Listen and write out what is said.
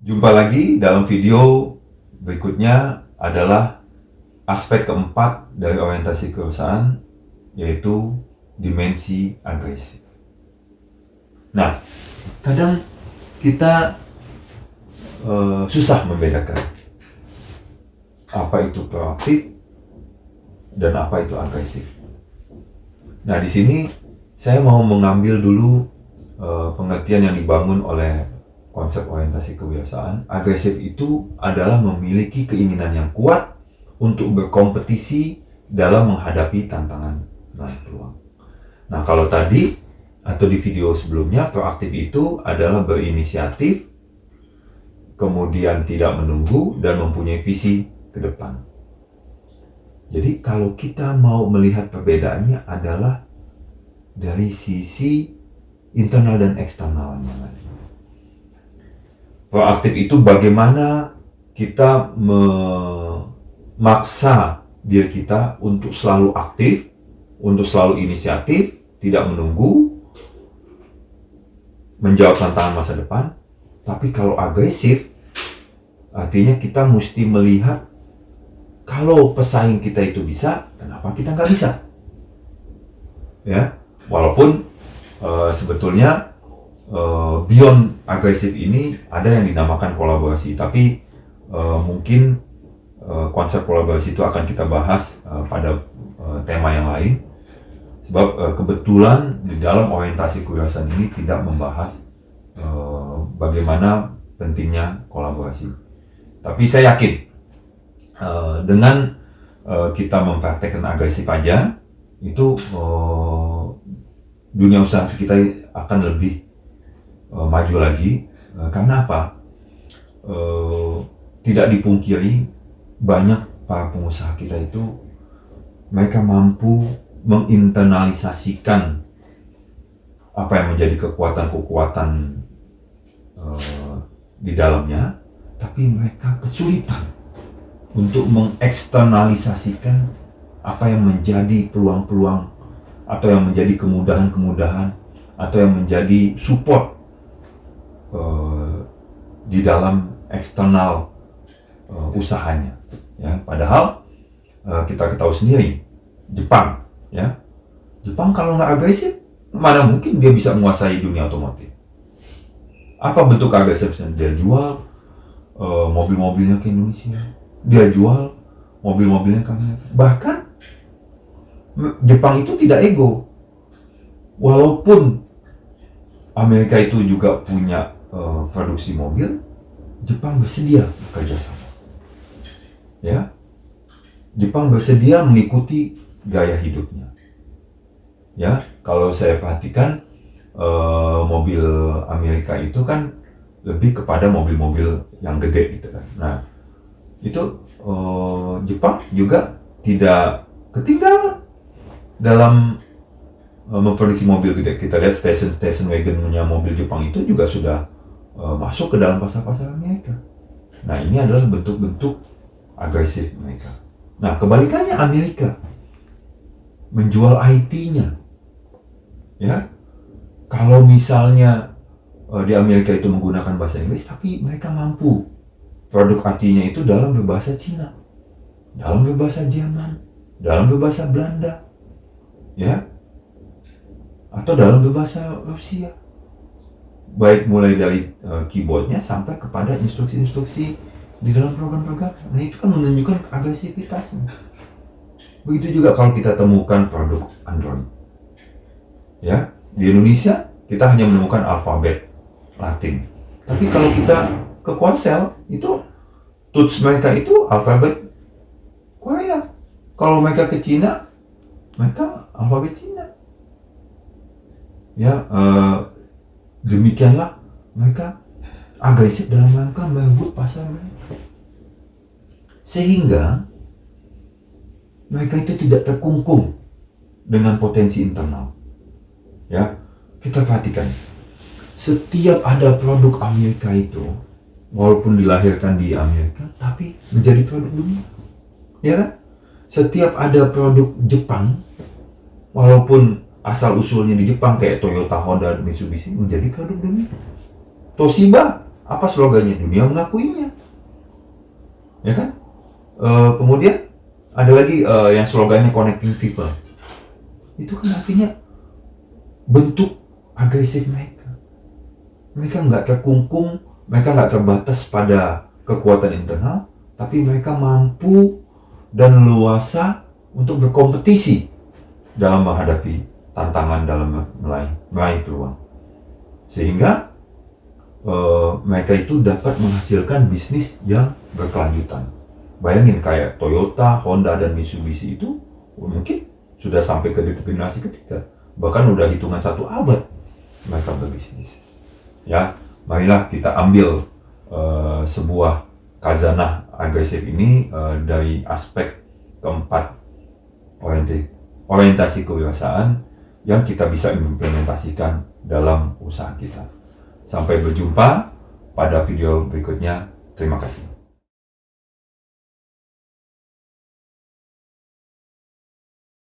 Jumpa lagi dalam video berikutnya adalah aspek keempat dari orientasi kerusakan, yaitu dimensi agresif. Nah, kadang kita susah membedakan apa itu proaktif dan apa itu agresif. Nah, di sini saya mau mengambil dulu pengertian yang dibangun oleh konsep orientasi kebiasaan. Agresif itu adalah memiliki keinginan yang kuat untuk berkompetisi dalam menghadapi tantangan dan peluang. Nah, kalau tadi atau di video sebelumnya, proaktif itu adalah berinisiatif, kemudian tidak menunggu dan mempunyai visi ke depan. Jadi kalau kita mau melihat perbedaannya adalah dari sisi internal dan eksternalnya. Proaktif itu bagaimana kita memaksa diri kita untuk selalu aktif, untuk selalu inisiatif, tidak menunggu, menjawab tantangan masa depan. Tapi kalau agresif, artinya kita mesti melihat kalau pesaing kita itu bisa, kenapa kita nggak bisa? Ya, walaupun sebetulnya beyond agresif ini ada yang dinamakan kolaborasi, tapi mungkin konsep kolaborasi itu akan kita bahas pada tema yang lain, sebab kebetulan di dalam orientasi kebiasaan ini tidak membahas bagaimana pentingnya kolaborasi. Tapi saya yakin dengan kita mempraktekkan agresif aja, itu dunia usaha kita akan lebih maju lagi. Karena apa? Tidak dipungkiri, banyak para pengusaha kita itu mereka mampu menginternalisasikan apa yang menjadi kekuatan-kekuatan di dalamnya, tapi mereka kesulitan untuk mengeksternalisasikan apa yang menjadi peluang-peluang atau yang menjadi kemudahan-kemudahan atau yang menjadi support di dalam eksternal usahanya. Ya, padahal kita ketahui sendiri, Jepang, ya, Jepang kalau nggak agresif, mana mungkin dia bisa menguasai dunia otomotif. Apa bentuk agresifnya? Dia jual mobil-mobilnya ke Indonesia, dia jual mobil-mobilnya ke Amerika. Bahkan Jepang itu tidak ego, walaupun Amerika itu juga punya produksi mobil, Jepang bersedia bekerja sama. Ya, Jepang bersedia mengikuti gaya hidupnya. Ya, kalau saya perhatikan mobil Amerika itu kan lebih kepada mobil-mobil yang gede gitu kan. Nah, itu Jepang juga tidak ketinggalan dalam memproduksi mobil gede. Kita lihat station wagon punya mobil Jepang itu juga sudah masuk ke dalam pasar-pasar Amerika. Nah, ini adalah bentuk-bentuk agresif mereka. Nah, kebalikannya Amerika menjual IT-nya. Ya, kalau misalnya di Amerika itu menggunakan bahasa Inggris, tapi mereka mampu produk IT-nya itu dalam berbahasa Cina, dalam berbahasa Jerman, dalam berbahasa Belanda, ya, atau dalam berbahasa Rusia. Baik mulai dari keyboardnya sampai kepada instruksi-instruksi di dalam program-program. Nah, itu kan menunjukkan agresivitasnya. Begitu juga kalau kita temukan produk Android. Ya, di Indonesia kita hanya menemukan alfabet Latin. Tapi kalau kita ke Korsel, itu tools mereka itu alfabet Korea. Kalau mereka ke Cina, mereka alfabet Cina. Ya, demikianlah mereka agresif dalam rangka merebut pasar mereka. Sehingga mereka itu tidak terkungkung dengan potensi internal. Ya, kita perhatikan, setiap ada produk Amerika itu, walaupun dilahirkan di Amerika, tapi menjadi produk dunia. Ya kan? Setiap ada produk Jepang, walaupun asal usulnya di Jepang kayak Toyota, Honda, Mitsubishi, menjadi produk dunia. Toshiba Apa slogannya? Dunia mengakuinya, ya kan? Kemudian ada lagi yang slogannya connecting people. Itu kan artinya bentuk agresif mereka. Mereka nggak terkungkung, mereka nggak terbatas pada kekuatan internal, tapi mereka mampu dan leluasa untuk berkompetisi dalam menghadapi tantangan dalam meraih peluang. Sehingga mereka itu dapat menghasilkan bisnis yang berkelanjutan. Bayangin kayak Toyota, Honda, dan Mitsubishi itu mungkin sudah sampai ke generasi ketiga. Bahkan udah hitungan 1 abad mereka berbisnis. Ya, marilah kita ambil sebuah khazanah agresif ini dari aspek keempat, orientasi kewirausahaan yang kita bisa implementasikan dalam usaha kita. Sampai berjumpa pada video berikutnya. Terima kasih.